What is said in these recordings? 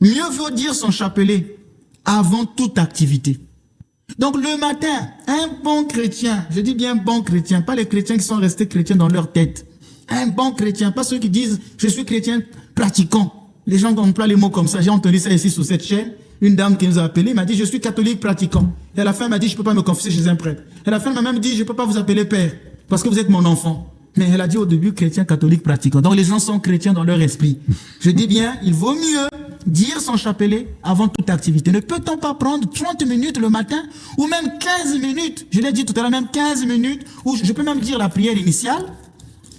Mieux vaut dire son chapelet avant toute activité. Donc le matin, un bon chrétien, je dis bien bon chrétien, pas les chrétiens qui sont restés chrétiens dans leur tête. Un bon chrétien, pas ceux qui disent je suis chrétien pratiquant. Les gens emploient les mots comme ça. J'ai entendu ça ici sur cette chaîne. Une dame qui nous a appelé m'a dit je suis catholique pratiquant. Et à la fin elle m'a dit je peux pas me confesser chez un prêtre. Et à la fin elle m'a même dit je peux pas vous appeler père parce que vous êtes mon enfant. Mais elle a dit au début chrétien catholique pratiquant. Donc les gens sont chrétiens dans leur esprit. Je dis bien, il vaut mieux dire son chapelet avant toute activité. Ne peut-on pas prendre 30 minutes le matin ou même 15 minutes, je l'ai dit tout à l'heure, même 15 minutes, ou je peux même dire la prière initiale.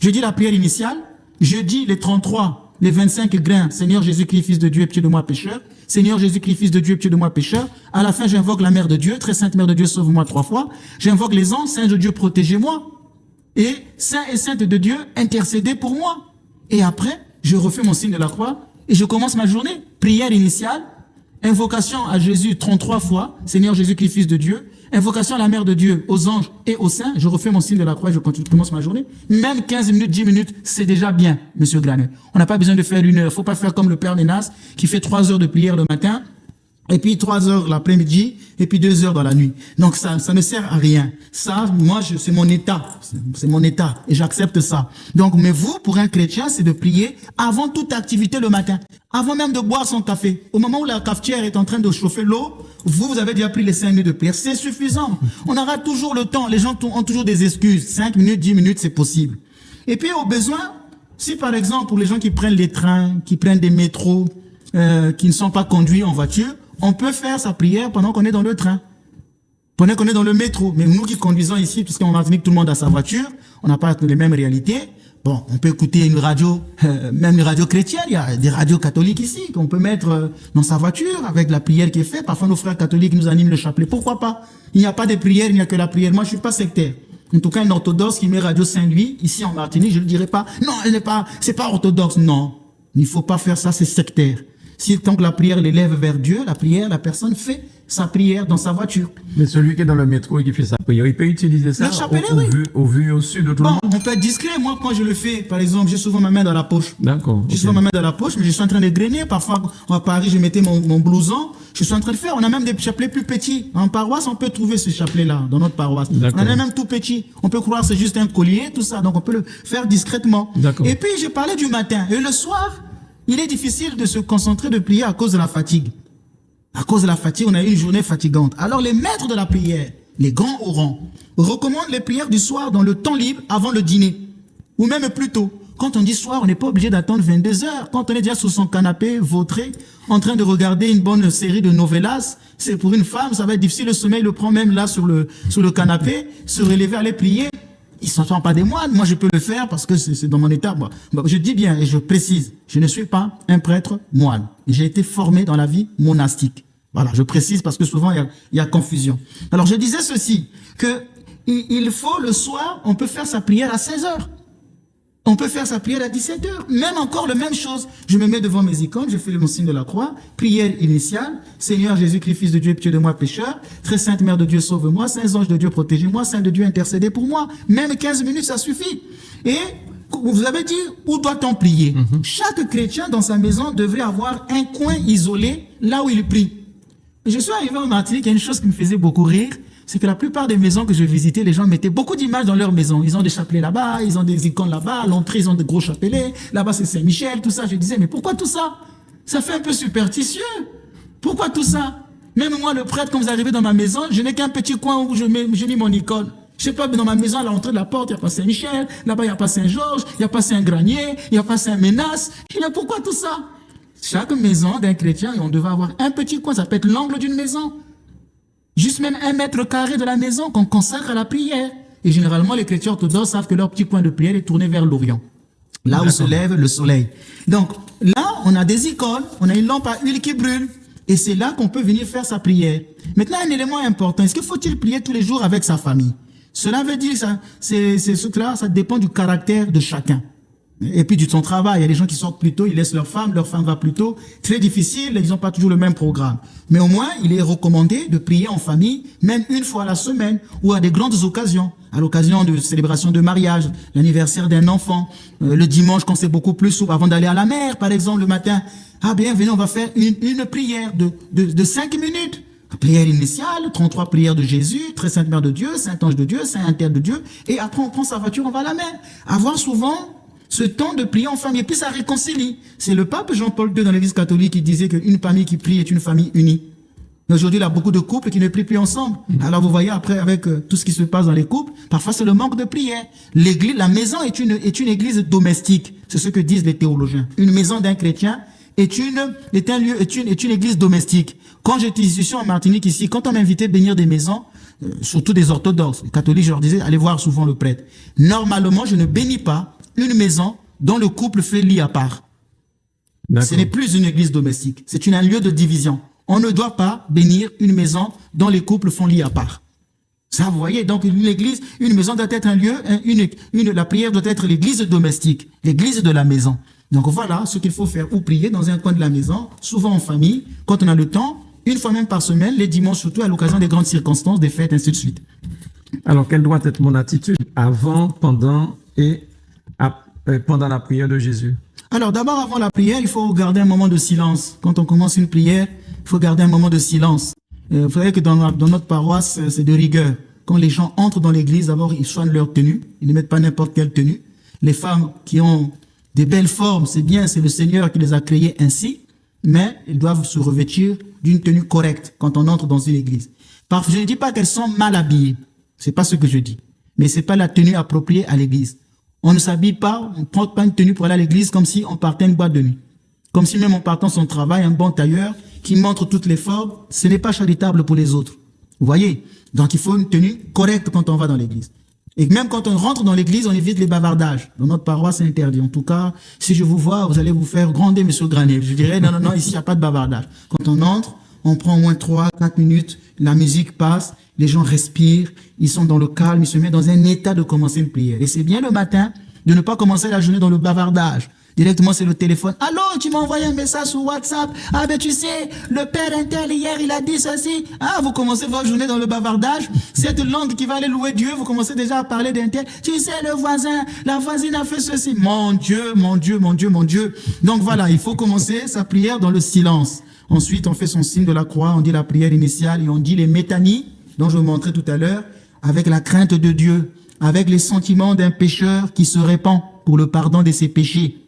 Je dis la prière initiale, je dis les 33, les 25 grains, Seigneur Jésus-Christ, Fils de Dieu, aie pitié de moi pécheur. Seigneur Jésus-Christ, Fils de Dieu, aie pitié de moi pécheur. À la fin, j'invoque la Mère de Dieu, très sainte Mère de Dieu, sauve-moi 3 fois. J'invoque les anges, Saint de Dieu, protégez-moi. Et Saint et Sainte de Dieu, intercédez pour moi. Et après, je refais mon signe de la croix et je commence ma journée. Prière initiale, invocation à Jésus 33 fois, Seigneur Jésus-Christ, Fils de Dieu. Invocation à la Mère de Dieu, aux anges et aux saints. Je refais mon signe de la croix et je commence ma journée. Même 15 minutes, 10 minutes, c'est déjà bien, Monsieur Granet. On n'a pas besoin de faire 1 heure. Faut pas faire comme le Père Ménas qui fait 3 heures de prière le matin, et puis 3 heures l'après-midi, et puis 2 heures dans la nuit. Donc ça ne sert à rien. Ça, moi, c'est mon état. C'est mon état. Et j'accepte ça. Donc, mais vous, pour un chrétien, c'est de prier avant toute activité le matin. Avant même de boire son café. Au moment où la cafetière est en train de chauffer l'eau, vous avez déjà pris les 5 minutes de prière. C'est suffisant. On aura toujours le temps. Les gens ont toujours des excuses. 5 minutes, 10 minutes, c'est possible. Et puis, au besoin, si par exemple, pour les gens qui prennent les trains, qui prennent des métros, qui ne sont pas conduits en voiture, on peut faire sa prière pendant qu'on est dans le train, pendant qu'on est dans le métro. Mais nous qui conduisons ici, puisqu'en Martinique, tout le monde a sa voiture, on n'a pas les mêmes réalités. Bon, on peut écouter une radio, même une radio chrétienne. Il y a des radios catholiques ici qu'on peut mettre dans sa voiture avec la prière qui est faite. Parfois, nos frères catholiques nous animent le chapelet. Pourquoi pas? Il n'y a pas de prière, il n'y a que la prière. Moi, je suis pas sectaire. En tout cas, un orthodoxe qui met Radio Saint-Louis, ici en Martinique, je ne dirais pas, non, c'est pas orthodoxe. Non, il faut pas faire ça, c'est sectaire. Si tant que la prière l'élève vers Dieu, la prière, la personne fait sa prière dans sa voiture. Mais celui qui est dans le métro et qui fait sa prière, il peut utiliser ça au vu au sud de tout le monde. On peut être discret. Moi, quand je le fais, par exemple, j'ai souvent ma main dans la poche. D'accord. J'ai souvent ma main dans la poche, mais je suis en train de grainer. Parfois, à Paris, je mettais mon blouson. Je suis en train de faire. On a même des chapelets plus petits. En paroisse, on peut trouver ce chapelet-là, dans notre paroisse. On en a même tout petit. On peut croire que c'est juste un collier, tout ça. Donc, on peut le faire discrètement. Et puis, j'ai parlé du matin. Et le soir, il est difficile de se concentrer, de prier à cause de la fatigue. À cause de la fatigue, on a eu une journée fatigante. Alors les maîtres de la prière, les grands au rang, recommandent les prières du soir dans le temps libre avant le dîner. Ou même plus tôt. Quand on dit soir, on n'est pas obligé d'attendre 22 heures. Quand on est déjà sur son canapé, vautré, en train de regarder une bonne série de novellas, c'est pour une femme, ça va être difficile. Le sommeil le prend même là sur le canapé, se relever, aller prier. Ils ne sont pas des moines. Moi, je peux le faire parce que c'est dans mon état. Moi, je dis bien et je précise, je ne suis pas un prêtre moine. J'ai été formé dans la vie monastique. Voilà, je précise parce que souvent, il y a confusion. Alors, je disais ceci, que il faut le soir, on peut faire sa prière à 16 heures. On peut faire sa prière à 17 heures. Même encore la même chose. Je me mets devant mes icônes, je fais mon signe de la croix, prière initiale, Seigneur Jésus-Christ, Fils de Dieu, aie pitié de moi pécheur, très sainte Mère de Dieu, sauve-moi, saints anges de Dieu, protégez-moi, saint de Dieu, intercédez pour moi. Même 15 minutes, ça suffit. Et vous avez dit, où doit-on prier? Chaque chrétien dans sa maison devrait avoir un coin isolé, là où il prie. Je suis arrivé en Martinique, il y a une chose qui me faisait beaucoup rire, c'est que la plupart des maisons que je visitais, les gens mettaient beaucoup d'images dans leur maison. Ils ont des chapelets là-bas, ils ont des icônes là-bas, à l'entrée, ils ont de gros chapelets, là-bas c'est Saint-Michel, tout ça. Je disais, mais pourquoi tout ça? Ça fait un peu superstitieux. Pourquoi tout ça? Même moi, le prêtre, quand vous arrivez dans ma maison, je n'ai qu'un petit coin où je mis mon icône. Je sais pas, mais dans ma maison, à l'entrée de la porte, il n'y a pas Saint-Michel, là-bas, il n'y a pas Saint-Georges, il n'y a pas Saint-Granier, il n'y a pas Saint-Ménas. Je dis, pourquoi tout ça? Chaque maison d'un chrétien, on devait avoir un petit coin, ça peut être l'angle d'une maison. Juste même 1 mètre carré de la maison qu'on consacre à la prière. Et généralement, les chrétiens orthodoxes savent que leur petit coin de prière est tourné vers l'Orient. Là où se lève le soleil. Donc, là, on a des icônes, on a une lampe à huile qui brûle. Et c'est là qu'on peut venir faire sa prière. Maintenant, un élément important. Est-ce qu'il faut-il prier tous les jours avec sa famille? Cela veut dire, ça dépend du caractère de chacun. Et puis du temps de travail, il y a des gens qui sortent plus tôt, ils laissent leur femme va plus tôt. Très difficile, ils n'ont pas toujours le même programme. Mais au moins, il est recommandé de prier en famille, même une fois à la semaine, ou à des grandes occasions. À l'occasion de célébration de mariage, l'anniversaire d'un enfant, le dimanche quand c'est beaucoup plus souple, avant d'aller à la mer, par exemple, le matin. Ah bien, venez, on va faire une prière de 5 minutes. Prière initiale, 33 prières de Jésus, Très Sainte Mère de Dieu, Saint Ange de Dieu, Saint Inter de Dieu. Et après, on prend sa voiture, on va à la mer. Avoir souvent ce temps de prier en famille, et puis ça réconcilie. C'est le pape Jean-Paul II dans l'Église catholique qui disait qu'une famille qui prie est une famille unie. Mais aujourd'hui, il y a beaucoup de couples qui ne prient plus ensemble. Alors vous voyez après, avec tout ce qui se passe dans les couples, parfois c'est le manque de prière. L'église, la maison est une église domestique. C'est ce que disent les théologiens. Une maison d'un chrétien est une église domestique. Quand j'étais ici en Martinique ici, quand on m'invitait à bénir des maisons, surtout des orthodoxes, les catholiques, je leur disais, allez voir souvent le prêtre. Normalement, je ne bénis pas une maison dont le couple fait lit à part. Ce n'est plus une église domestique. C'est un lieu de division. On ne doit pas bénir une maison dont les couples font lit à part. Ça, vous voyez, donc une maison doit être un lieu, la prière doit être l'église domestique, l'église de la maison. Donc voilà ce qu'il faut faire, ou prier dans un coin de la maison, souvent en famille, quand on a le temps, une fois même par semaine, les dimanches surtout à l'occasion des grandes circonstances, des fêtes, ainsi de suite. Alors, quelle doit être mon attitude avant, pendant et pendant la prière de Jésus? Alors d'abord, avant la prière, il faut garder un moment de silence. Quand on commence une prière, il faut garder un moment de silence. Vous savez que dans notre paroisse, c'est de rigueur. Quand les gens entrent dans l'église, d'abord, ils soignent leur tenue. Ils ne mettent pas n'importe quelle tenue. Les femmes qui ont des belles formes, c'est bien, c'est le Seigneur qui les a créées ainsi. Mais ils doivent se revêtir d'une tenue correcte quand on entre dans une église. Parfois, je ne dis pas qu'elles sont mal habillées. C'est pas ce que je dis. Mais c'est pas la tenue appropriée à l'église. On ne s'habille pas, on ne prend pas une tenue pour aller à l'église comme si on partait une boîte de nuit. Comme si même en partant son travail, un bon tailleur qui montre toutes les formes, ce n'est pas charitable pour les autres. Vous voyez? Donc il faut une tenue correcte quand on va dans l'église. Et même quand on rentre dans l'église, on évite les bavardages. Dans notre paroisse, c'est interdit. En tout cas, si je vous vois, vous allez vous faire gronder, monsieur Granet. Je dirais, non, ici, il n'y a pas de bavardage. Quand on entre, on prend au moins 3-4 minutes, la musique passe, les gens respirent, ils sont dans le calme, ils se mettent dans un état de commencer une prière. Et c'est bien le matin de ne pas commencer la journée dans le bavardage. Directement, c'est le téléphone. Allô, tu m'as envoyé un message sur WhatsApp. Ah, ben, tu sais, le père Intel, hier, il a dit ceci. Ah, vous commencez votre journée dans le bavardage. Cette langue qui va aller louer Dieu, vous commencez déjà à parler d'Intel. Tu sais, le voisin, la voisine a fait ceci. Mon Dieu, mon Dieu, mon Dieu, mon Dieu. Donc voilà, il faut commencer sa prière dans le silence. Ensuite, on fait son signe de la croix, on dit la prière initiale et on dit les métanies, dont je vous montrais tout à l'heure, avec la crainte de Dieu, avec les sentiments d'un pécheur qui se répand pour le pardon de ses péchés.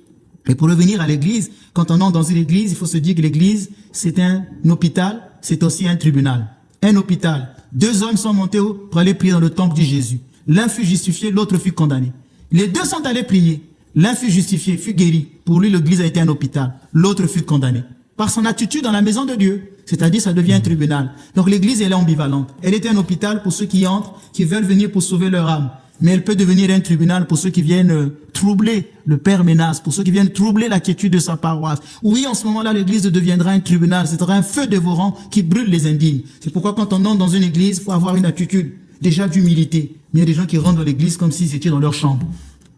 Et pour revenir à l'église, quand on entre dans une église, il faut se dire que l'église, c'est un hôpital, c'est aussi un tribunal. Un hôpital. 2 hommes sont montés pour aller prier dans le temple de Jésus. L'un fut justifié, l'autre fut condamné. Les 2 sont allés prier. L'un fut justifié, fut guéri. Pour lui, l'église a été un hôpital. L'autre fut condamné. Par son attitude dans la maison de Dieu. C'est-à-dire, ça devient un tribunal. Donc l'église, elle est ambivalente. Elle était un hôpital pour ceux qui entrent, qui veulent venir pour sauver leur âme. Mais elle peut devenir un tribunal pour ceux qui viennent troubler le Père Ménas, pour ceux qui viennent troubler la quiétude de sa paroisse. Oui, en ce moment-là, l'église deviendra un tribunal, ce sera un feu dévorant qui brûle les indignes. C'est pourquoi quand on entre dans une église, il faut avoir une attitude déjà d'humilité. Mais il y a des gens qui rentrent dans l'église comme s'ils étaient dans leur chambre.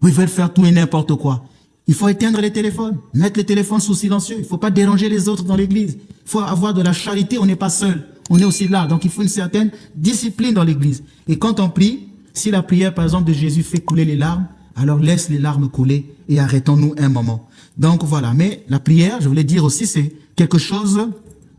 Ils veulent faire tout et n'importe quoi. Il faut éteindre les téléphones, mettre les téléphones sous silencieux. Il ne faut pas déranger les autres dans l'église. Il faut avoir de la charité, on n'est pas seul. On est aussi là. Donc il faut une certaine discipline dans l'église. Et quand on prie, si la prière, par exemple, de Jésus fait couler les larmes, alors laisse les larmes couler et arrêtons-nous un moment. Donc voilà. Mais la prière, je voulais dire aussi, c'est quelque chose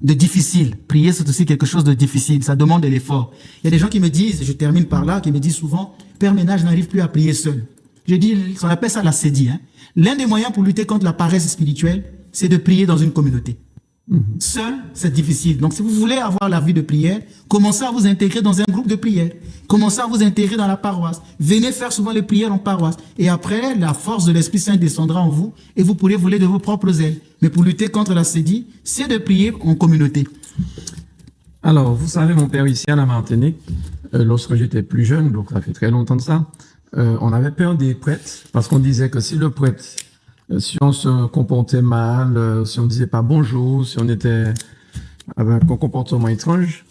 de difficile. Prier, c'est aussi quelque chose de difficile. Ça demande de l'effort. Il y a des gens qui me disent, je termine par là, qui me disent souvent, Père Ménage n'arrive plus à prier seul. Je dis, on appelle ça la cédie. L'un des moyens pour lutter contre la paresse spirituelle, c'est de prier dans une communauté. Seul, c'est difficile. Donc, si vous voulez avoir la vie de prière, commencez à vous intégrer dans un groupe de prière. Commencez à vous intégrer dans la paroisse. Venez faire souvent les prières en paroisse. Et après, la force de l'Esprit Saint descendra en vous et vous pourrez voler de vos propres ailes. Mais pour lutter contre la cédie, c'est de prier en communauté. Alors, vous savez, mon père ici à la Martinique, lorsque j'étais plus jeune, donc ça fait très longtemps de ça, on avait peur des prêtres parce qu'on disait que si le prêtre, si on se comportait mal, si on disait pas bonjour, si on était avec un comportement étrange,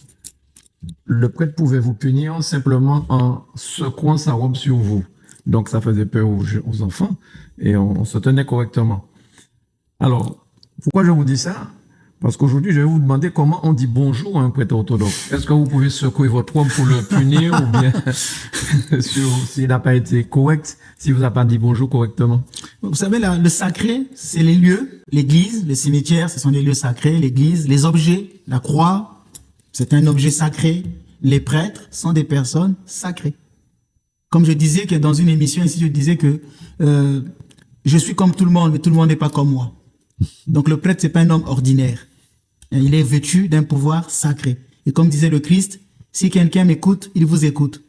le prêtre pouvait vous punir simplement en secouant sa robe sur vous. Donc, ça faisait peur aux enfants et on se tenait correctement. Alors, pourquoi je vous dis ça? Parce qu'aujourd'hui, je vais vous demander comment on dit bonjour à un prêtre orthodoxe. Est-ce que vous pouvez secouer votre homme pour le punir ou bien s'il n'a pas été correct, si vous n'avez pas dit bonjour correctement? Vous savez, le sacré, c'est les lieux, l'église, le cimetière, ce sont des lieux sacrés, l'église, les objets, la croix, c'est un objet sacré. Les prêtres sont des personnes sacrées. Comme je disais que dans une émission ici, je disais que je suis comme tout le monde, mais tout le monde n'est pas comme moi. Donc le prêtre, c'est pas un homme ordinaire. Il est vêtu d'un pouvoir sacré. Et comme disait le Christ, si quelqu'un m'écoute, il vous écoute.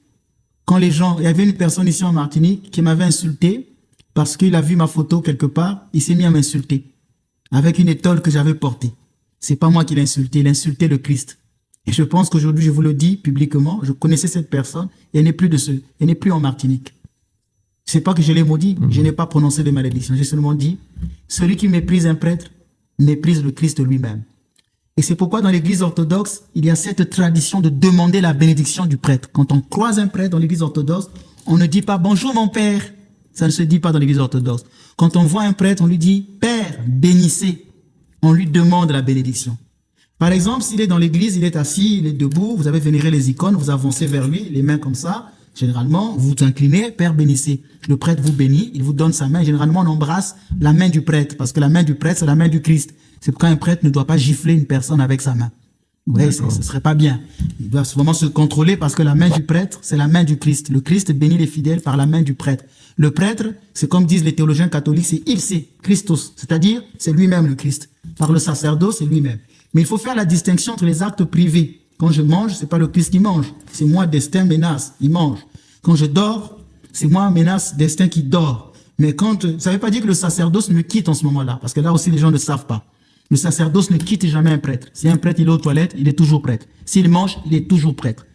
Quand les gens, il y avait une personne ici en Martinique qui m'avait insulté parce qu'il a vu ma photo quelque part, il s'est mis à m'insulter avec une étole que j'avais portée. C'est pas moi qui l'ai insulté, il a insulté le Christ. Et je pense qu'aujourd'hui, je vous le dis publiquement, je connaissais cette personne et elle n'est plus elle n'est plus en Martinique. C'est pas que je l'ai maudit, je n'ai pas prononcé de malédiction. J'ai seulement dit, celui qui méprise un prêtre méprise le Christ lui-même. Et c'est pourquoi dans l'église orthodoxe, il y a cette tradition de demander la bénédiction du prêtre. Quand on croise un prêtre dans l'église orthodoxe, on ne dit pas bonjour mon père. Ça ne se dit pas dans l'église orthodoxe. Quand on voit un prêtre, on lui dit père, bénissez. On lui demande la bénédiction. Par exemple, s'il est dans l'église, il est assis, il est debout, vous avez vénéré les icônes, vous avancez vers lui, les mains comme ça. Généralement, vous vous inclinez, père bénissez. Le prêtre vous bénit, il vous donne sa main. Généralement, on embrasse la main du prêtre, parce que la main du prêtre, c'est la main du Christ. C'est pourquoi un prêtre ne doit pas gifler une personne avec sa main. Oui, ce serait pas bien. Il doit vraiment se contrôler parce que la main du prêtre, c'est la main du Christ. Le Christ bénit les fidèles par la main du prêtre. Le prêtre, c'est comme disent les théologiens catholiques, c'est Ipse Christus, c'est-à-dire c'est lui-même le Christ. Par le sacerdoce, c'est lui-même. Mais il faut faire la distinction entre les actes privés. Quand je mange, c'est pas le Christ qui mange. C'est moi, Destin, Ménas, il mange. Quand je dors, c'est moi, Ménas, Destin qui dort. Mais ça veut pas dire que le sacerdoce me quitte en ce moment-là. Parce que là aussi, les gens ne savent pas. Le sacerdoce ne quitte jamais un prêtre. Si un prêtre, il est aux toilettes, il est toujours prêtre. S'il mange, il est toujours prêtre.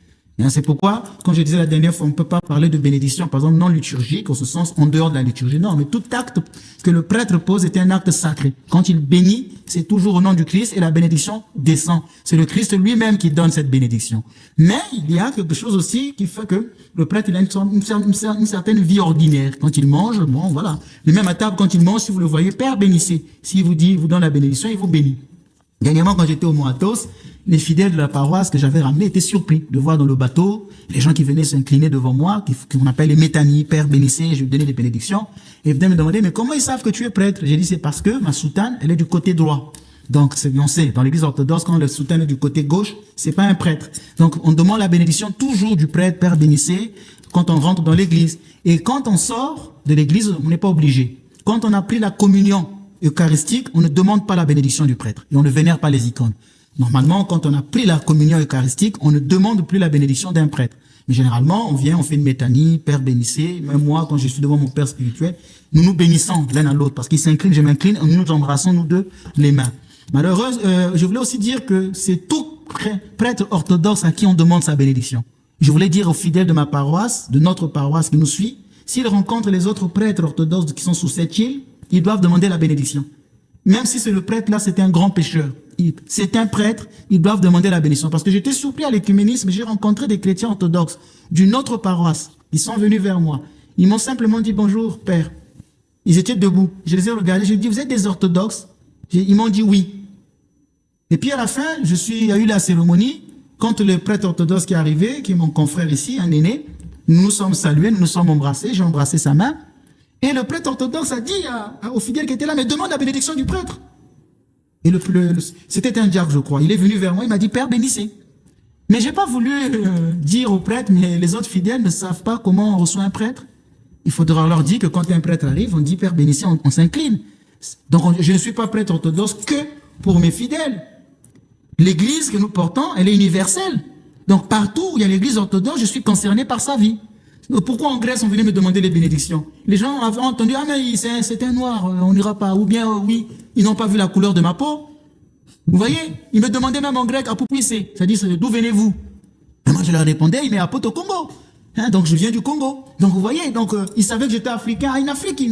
C'est pourquoi, quand je disais la dernière fois, on ne peut pas parler de bénédiction, par exemple, non liturgique, au sens en dehors de la liturgie. Non, mais tout acte que le prêtre pose est un acte sacré. Quand il bénit, c'est toujours au nom du Christ et la bénédiction descend. C'est le Christ lui-même qui donne cette bénédiction. Mais il y a quelque chose aussi qui fait que le prêtre, il a une certaine vie ordinaire. Quand il mange, bon, voilà. Mais même à table, quand il mange, si vous le voyez, Père bénissez. S'il vous dit, il vous donne la bénédiction, il vous bénit. Dernièrement, quand j'étais au Moatos, les fidèles de la paroisse que j'avais ramenés étaient surpris de voir dans le bateau les gens qui venaient s'incliner devant moi, qu'on appelle les métanies, Père bénissez, je lui donnais des bénédictions, et ils venaient me demander, mais comment ils savent que tu es prêtre? J'ai dit, c'est parce que ma soutane, elle est du côté droit. Donc, on sait, dans l'église orthodoxe, quand le soutane est du côté gauche, c'est pas un prêtre. Donc, on demande la bénédiction toujours du prêtre, Père bénissez, quand on rentre dans l'église. Et quand on sort de l'église, on n'est pas obligé. Quand on a pris la communion eucharistique, on ne demande pas la bénédiction du prêtre et on ne vénère pas les icônes. Normalement, quand on a pris la communion eucharistique, on ne demande plus la bénédiction d'un prêtre. Mais généralement, on vient, on fait une métanie, Père bénissez. Même moi, quand je suis devant mon Père spirituel, nous nous bénissons l'un à l'autre parce qu'il s'incline, je m'incline, nous nous embrassons nous deux les mains. Malheureusement, je voulais aussi dire que c'est tout prêtre orthodoxe à qui on demande sa bénédiction. Je voulais dire aux fidèles de ma paroisse, de notre paroisse qui nous suit, s'ils rencontrent les autres prêtres orthodoxes qui sont sous cette île, ils doivent demander la bénédiction. Même si c'est le prêtre là, c'est un grand pécheur. C'est un prêtre, ils doivent demander la bénédiction. Parce que j'étais surpris à l'écuménisme, j'ai rencontré des chrétiens orthodoxes d'une autre paroisse. Ils sont venus vers moi. Ils m'ont simplement dit bonjour, père. Ils étaient debout. Je les ai regardés, j'ai dit, vous êtes des orthodoxes? Ils m'ont dit oui. Et puis à la fin, il y a eu la cérémonie. Quand le prêtre orthodoxe qui est arrivé, qui est mon confrère ici, un aîné, nous nous sommes salués, nous nous sommes embrassés, j'ai embrassé sa main. Et le prêtre orthodoxe a dit aux fidèles qui étaient là, mais demande la bénédiction du prêtre. Et c'était un diacre, je crois. Il est venu vers moi, il m'a dit, Père, bénissez. Mais j'ai pas voulu dire au prêtre, mais les autres fidèles ne savent pas comment on reçoit un prêtre. Il faudra leur dire que quand un prêtre arrive, on dit, Père, bénissez, on s'incline. Donc, je ne suis pas prêtre orthodoxe que pour mes fidèles. L'église que nous portons, elle est universelle. Donc, partout où il y a l'église orthodoxe, je suis concerné par sa vie. Donc, pourquoi en Grèce, on venait me demander les bénédictions? Les gens avaient entendu, ah, mais c'est un noir, on n'ira pas. Ou bien, oui, ils n'ont pas vu la couleur de ma peau. Vous voyez? Ils me demandaient même en grec, apopouissé. C'est-à-dire, d'où venez-vous? Et moi, je leur répondais, mais à Poto Congo. Donc, je viens du Congo. Donc, vous voyez, ils savaient que j'étais africain. Une Afrique,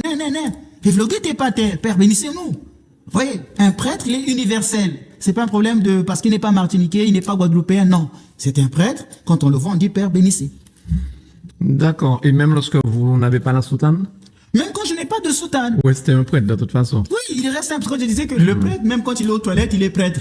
et vloguez tes pater, Père, bénissez-nous. Vous voyez, un prêtre, il est universel. C'est pas un problème parce qu'il n'est pas martiniquais, il n'est pas guadeloupéen, non. C'est un prêtre, quand on le voit, on dit Père, bénissez. D'accord. Et même lorsque vous n'avez pas la soutane? Même quand je n'ai pas de soutane. Oui, c'était un prêtre de toute façon. Oui, il reste simple. Quand je disais que le prêtre, même quand il est aux toilettes, il est prêtre.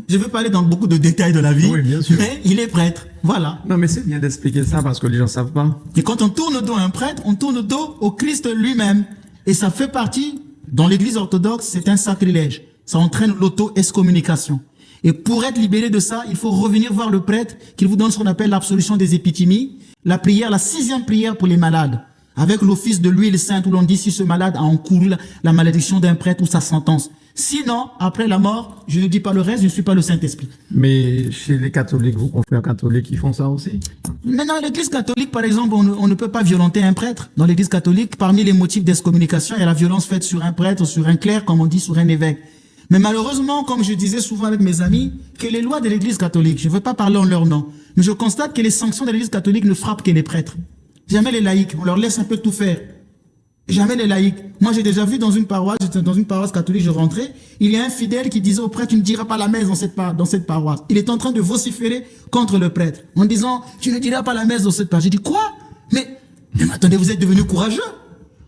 Je veux parler dans beaucoup de détails de la vie. Oui, bien sûr. Mais il est prêtre. Voilà. Non, mais c'est bien d'expliquer ça parce que les gens ne savent pas. Et quand on tourne le dos à un prêtre, on tourne le dos au Christ lui-même. Et ça fait partie, dans l'église orthodoxe, c'est un sacrilège. Ça entraîne l'auto-excommunication. Et pour être libéré de ça, il faut revenir voir le prêtre, qu'il vous donne ce qu'on appelle l'absolution des épithymies, la prière, la 6e prière pour les malades. Avec l'office de l'huile sainte où l'on dit si ce malade a encouru la malédiction d'un prêtre ou sa sentence. Sinon, après la mort, je ne dis pas le reste, je ne suis pas le Saint-Esprit. Mais chez les catholiques, vos confrères catholiques, ils font ça aussi? Maintenant, l'église catholique, par exemple, on ne peut pas violenter un prêtre. Dans l'église catholique, parmi les motifs d'excommunication, il y a la violence faite sur un prêtre, sur un clerc, comme on dit, sur un évêque. Mais malheureusement, comme je disais souvent avec mes amis, que les lois de l'église catholique, je ne veux pas parler en leur nom, mais je constate que les sanctions de l'église catholique ne frappent que les prêtres. Jamais les laïcs, on leur laisse un peu tout faire. Jamais les laïcs. Moi, j'ai déjà vu dans une paroisse, j'étais dans une paroisse catholique, je rentrais, il y a un fidèle qui disait au prêtre, tu ne diras pas la messe dans cette paroisse. Il est en train de vociférer contre le prêtre, en disant, tu ne diras pas la messe dans cette paroisse. J'ai dit, quoi? Mais attendez, vous êtes devenu courageux.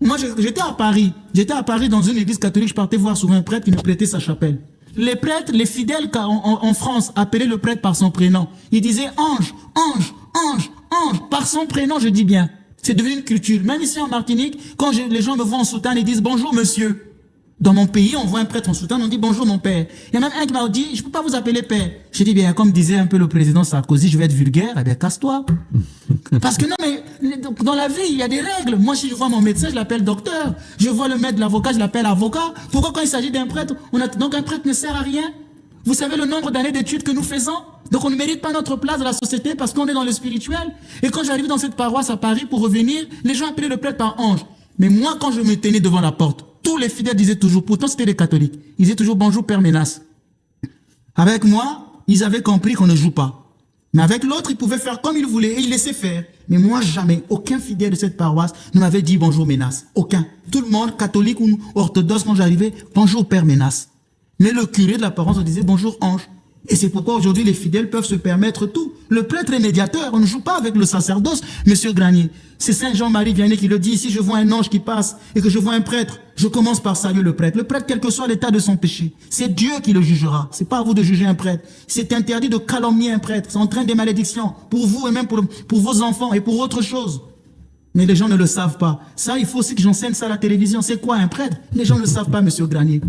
Moi, j'étais à Paris. J'étais à Paris dans une église catholique, je partais voir souvent un prêtre qui me prêtait sa chapelle. Les prêtres, les fidèles en France, appelaient le prêtre par son prénom. Ils disaient ange, ange, ange, ange, par son prénom, je dis bien. C'est devenu une culture. Même ici en Martinique, quand les gens me voient en soutane, ils disent bonjour monsieur. Dans mon pays, on voit un prêtre en soutane, on dit bonjour mon père. Il y a même un qui m'a dit, je peux pas vous appeler père. J'ai dit bien, comme disait un peu le président Sarkozy, je vais être vulgaire, eh bien casse-toi. Parce que non mais, dans la vie, il y a des règles. Moi, si je vois mon médecin, je l'appelle docteur. Je vois le maître de l'avocat, je l'appelle avocat. Pourquoi quand il s'agit d'un prêtre, donc un prêtre ne sert à rien? Vous savez le nombre d'années d'études que nous faisons? Donc on ne mérite pas notre place dans la société parce qu'on est dans le spirituel. Et quand j'arrive dans cette paroisse à Paris pour revenir, les gens appelaient le prêtre par ange. Mais moi, quand je me tenais devant la porte, tous les fidèles disaient toujours, pourtant c'était des catholiques, ils disaient toujours bonjour Père Ménas. Avec moi, ils avaient compris qu'on ne joue pas. Mais avec l'autre, ils pouvaient faire comme ils voulaient et ils laissaient faire. Mais moi, jamais, aucun fidèle de cette paroisse ne m'avait dit bonjour Ménas. Aucun. Tout le monde, catholique ou orthodoxe, quand j'arrivais, bonjour Père Ménas. Mais le curé de la paroisse on disait bonjour ange. Et c'est pourquoi aujourd'hui les fidèles peuvent se permettre tout. Le prêtre est médiateur, on ne joue pas avec le sacerdoce, monsieur Granier. C'est Saint Jean-Marie Vianney qui le dit, si je vois un ange qui passe et que je vois un prêtre, je commence par saluer le prêtre. Le prêtre, quel que soit l'état de son péché, c'est Dieu qui le jugera. C'est pas à vous de juger un prêtre. C'est interdit de calomnier un prêtre. Ça entraîne des malédictions pour vous et même pour vos enfants et pour autre chose. Mais les gens ne le savent pas. Ça, il faut aussi que j'enseigne ça à la télévision. C'est quoi un prêtre? Les gens ne le savent pas, monsieur Granier.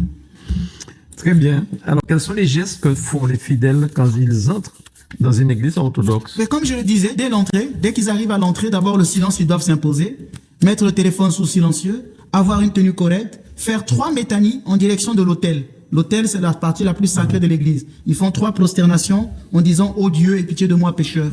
Très bien. Alors, quels sont les gestes que font les fidèles quand ils entrent dans une église orthodoxe? Mais comme je le disais, dès l'entrée, dès qu'ils arrivent à l'entrée, d'abord le silence, ils doivent s'imposer, mettre le téléphone sous silencieux, avoir une tenue correcte, faire 3 métanies en direction de l'autel. L'autel, c'est la partie la plus sacrée de l'église. Ils font 3 prosternations en disant « Ô Dieu, aie pitié de moi, pécheur.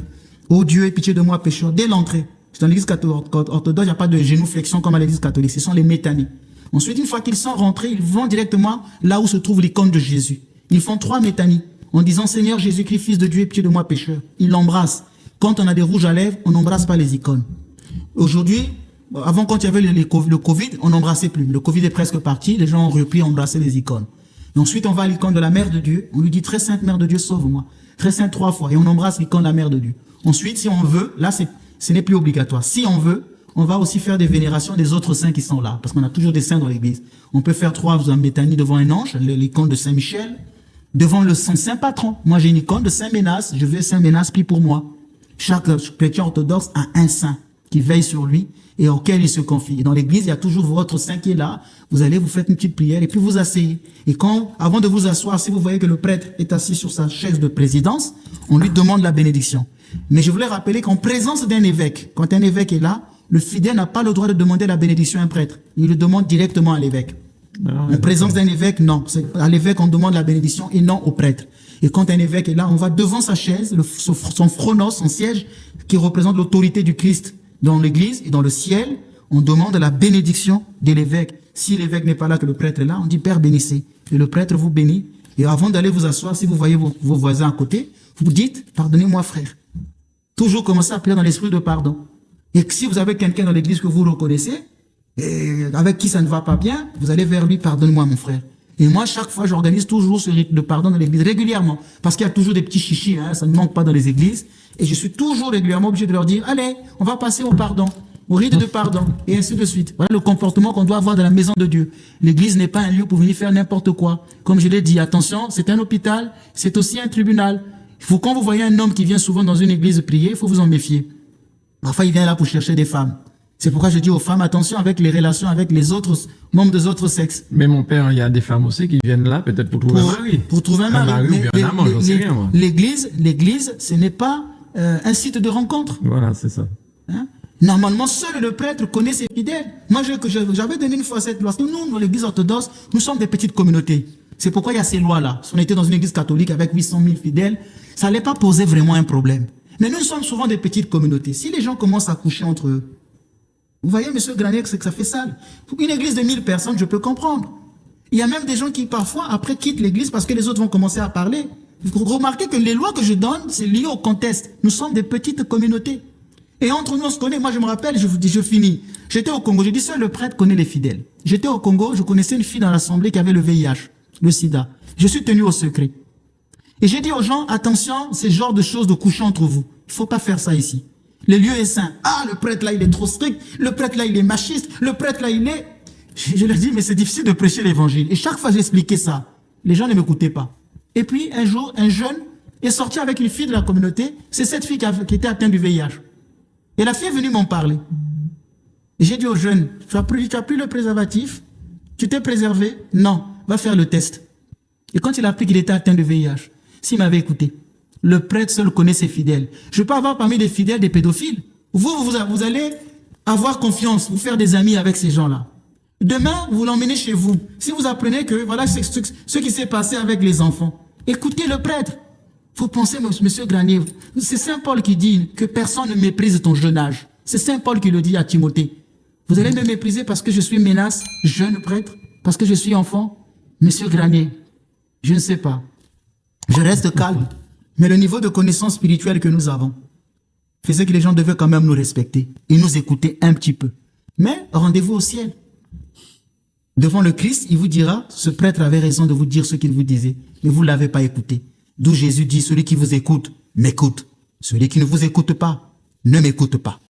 Ô Dieu, aie pitié de moi, pécheur. » Dès l'entrée. Dans l'église orthodoxe, il n'y a pas de génuflexion comme à l'église catholique. Ce sont les métanies. Ensuite, une fois qu'ils sont rentrés, ils vont directement là où se trouve l'icône de Jésus. Ils font 3 métanies en disant « Seigneur Jésus-Christ, Fils de Dieu, aie pitié de moi, pécheur. » Ils l'embrassent. Quand on a des rouges à lèvres, on n'embrasse pas les icônes. Aujourd'hui, avant quand il y avait le Covid, on n'embrassait plus. Le Covid est presque parti, les gens ont repris à embrasser les icônes. Et ensuite, on va à l'icône de la Mère de Dieu. On lui dit « Très sainte Mère de Dieu, sauve-moi. » Très sainte 3 fois. Et on embrasse l'icône de la Mère de Dieu. Ensuite, si on veut, là, ce n'est plus obligatoire. Si on veut, on va aussi faire des vénérations des autres saints qui sont là, parce qu'on a toujours des saints dans l'église. On peut faire 3 métanies devant un ange, l'icône de Saint-Michel, devant son saint patron. Moi, j'ai une icône de Saint-Ménas, je veux Saint-Ménas, prie pour moi. Chaque chrétien orthodoxe a un saint qui veille sur lui et auquel il se confie. Et dans l'église, il y a toujours votre saint qui est là. Vous allez, vous faites une petite prière et puis vous asseyez. Et avant de vous asseoir, si vous voyez que le prêtre est assis sur sa chaise de présidence, on lui demande la bénédiction. Mais je voulais rappeler qu'en présence d'un évêque, quand un évêque est là, le fidèle n'a pas le droit de demander la bénédiction à un prêtre. Il le demande directement à l'évêque. En présence d'un évêque, non. À l'évêque, on demande la bénédiction et non au prêtre. Et quand un évêque est là, on va devant sa chaise, son phronos, son siège, qui représente l'autorité du Christ dans l'église et dans le ciel. On demande la bénédiction de l'évêque. Si l'évêque n'est pas là, que le prêtre est là, on dit « Père, bénissez ». Et le prêtre vous bénit. Et avant d'aller vous asseoir, si vous voyez vos voisins à côté, vous dites « Pardonnez-moi, frère ». Toujours commencer à prier dans l'esprit de pardon. Et si vous avez quelqu'un dans l'église que vous reconnaissez, et avec qui ça ne va pas bien, vous allez vers lui, pardonne-moi mon frère. Et moi, chaque fois, j'organise toujours ce rite de pardon dans l'église, régulièrement. Parce qu'il y a toujours des petits chichis, hein, ça ne manque pas dans les églises. Et je suis toujours régulièrement obligé de leur dire, allez, on va passer au pardon. au rite de pardon, et ainsi de suite. Voilà le comportement qu'on doit avoir dans la maison de Dieu. L'église n'est pas un lieu pour venir faire n'importe quoi. Comme je l'ai dit, attention, c'est un hôpital, c'est aussi un tribunal. Quand vous voyez un homme qui vient souvent dans une église prier, il faut vous en méfier. Parfois, il vient là pour chercher des femmes. C'est pourquoi je dis aux femmes, attention avec les relations avec les autres membres des autres sexes. Mais mon père, il y a des femmes aussi qui viennent là peut-être pour trouver un mari. Pour trouver un mari. Ou bien un amant, j'en sais rien, moi. L'église, ce n'est pas un site de rencontre. Voilà, c'est ça. Hein? Normalement, seul le prêtre connaît ses fidèles. Moi, j'avais donné une fois cette loi. Nous, dans l'église orthodoxe, nous sommes des petites communautés. C'est pourquoi il y a ces lois-là. Si on était dans une église catholique avec 800 000 fidèles, ça n'allait pas poser vraiment un problème. Mais nous sommes souvent des petites communautés. Si les gens commencent à coucher entre eux, vous voyez, monsieur Granier, c'est que ça fait sale. Une église de 1000 personnes, je peux comprendre. Il y a même des gens qui, parfois, après, quittent l'église parce que les autres vont commencer à parler. Vous remarquez que les lois que je donne, c'est lié au contexte. Nous sommes des petites communautés. Et entre nous, on se connaît. Moi, je me rappelle, je finis. J'étais au Congo. Je dis, seul le prêtre connaît les fidèles. J'étais au Congo, je connaissais une fille dans l'assemblée qui avait le VIH, le sida. Je suis tenu au secret. Et j'ai dit aux gens, attention, c'est ce genre de choses de coucher entre vous. Il faut pas faire ça ici. Le lieu est saint. Ah, le prêtre là, il est trop strict. Le prêtre là, il est machiste. Le prêtre là, il est... Je leur dis, mais c'est difficile de prêcher l'évangile. Et chaque fois, j'expliquais ça. Les gens ne m'écoutaient pas. Et puis, un jour, un jeune est sorti avec une fille de la communauté. C'est cette fille qui était atteinte du VIH. Et la fille est venue m'en parler. Et j'ai dit au jeune, tu as pris le préservatif? Tu t'es préservé? Non. Va faire le test. Et quand il a appris qu'il était atteint de VIH, s'il m'avait écouté, le prêtre seul connaît ses fidèles. Je peux avoir parmi les fidèles des pédophiles. Vous allez avoir confiance, vous faire des amis avec ces gens-là. Demain, vous l'emmenez chez vous. Si vous apprenez que voilà ce qui s'est passé avec les enfants, écoutez le prêtre. Faut penser, monsieur Granier, c'est Saint Paul qui dit que personne ne méprise ton jeune âge. C'est Saint Paul qui le dit à Timothée. Vous allez me mépriser parce que je suis menace, jeune prêtre, parce que je suis enfant. Monsieur Granier, je ne sais pas. Je reste calme. Mais le niveau de connaissance spirituelle que nous avons faisait que les gens devaient quand même nous respecter et nous écouter un petit peu. Mais rendez-vous au ciel. Devant le Christ, il vous dira, ce prêtre avait raison de vous dire ce qu'il vous disait, mais vous ne l'avez pas écouté. D'où Jésus dit, celui qui vous écoute, m'écoute. Celui qui ne vous écoute pas, ne m'écoute pas.